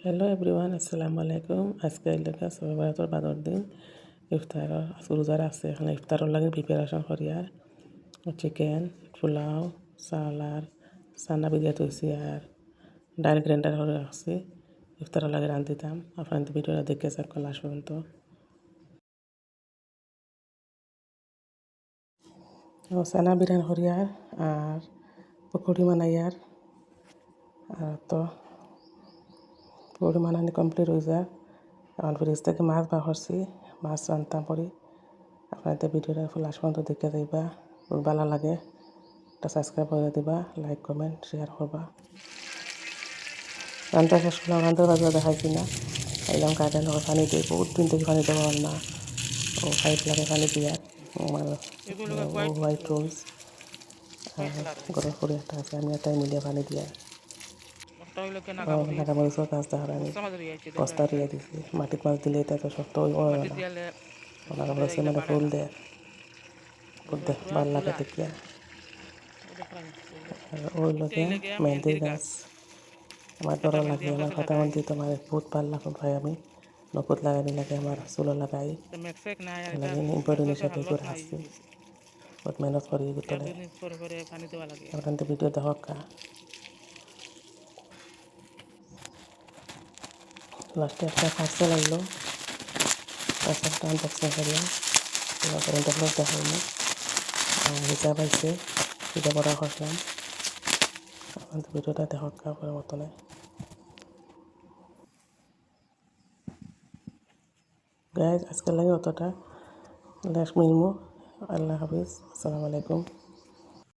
Hello everyone, আসসালামু আলাইকুম। আজকে এলাকা সবে বরাতর বাদর দিন ইফতার রোজার আছে। এখানে ইফতারের লাগে প্রিপারেশন করি আর চিকেন, পোলাও, সালাদ, সানা ভিজিয়ে থৈছি আর ডাল গ্রাইন্ডার করে রাখছি। ইফতারের লাগে রান্ধিতাম। আপনাদের ভিডিওটা দেখে থাকুন লাস্ট পর্যন্ত। সানা বিরিয়ানি করি আর পকোড়ি বানাই আর তো পকোড়ি বানানি কমপ্লিট হয়ে যায়। এখন ফ্রিজ থেকে মাছ বার করছি, মাছ রান্তাম করি। আপনাদের ভিডিওটা লাস্ট পর্যন্ত দেখে যাইবা, ভালো লাগে একটা সাবস্ক্রাইব করে দিবা, লাইক কমেন্ট শেয়ার করবা। রান্না শেষ করলাম, রান্নার বাজা দেখাইছি না। এলাম গার্ডেন পানি দিই, বহুত দিন থেকে পানি দেওয়া হয় না। ও পাইপ লাগে পানি দিয়া হোয়াইট রোজ গরম করে একটা আছে, আমি একটা মিলিয়ে পানি দিয়া নাগামরিচর গাছ দেখার আমি বস্তা রুইয়া দিছি। মাটিত মাছ দিলে এটা তো শক্ত হয়ে না, নাগামরিচের মানে ফুল দেয়, ভাল লাগে দেখিয়া। আর ওই লগে মেহেন্দির গাছ আমার বড় লাগে, আমার কথা মন্দি তোমার বহুত ভাল লাগে ভাই। আমি নকুদ লাগানি লাগে, আমার চুলো লাগাই লাগে ইম্পর্টেন্ট হিসাবে করে আসছি। বহুত মেহনত করি ভিতরে। আপনাদের ভিডিও দেখক কা লাস্টে একটা পার্সেল আইলো, পার্সেলটা আনবক্সিং করলাম। ইন্টারনেট দেখাইনি হিসাব আইছে, এটা বড় করলাম। আপনাদের ভিডিওটা দেখক কা পরে মতনে। গাইজ আজকের লাগে অতটা, লাস্ট মিলমু। আল্লাহ হাফিজ, আসসালামু আলাইকুম।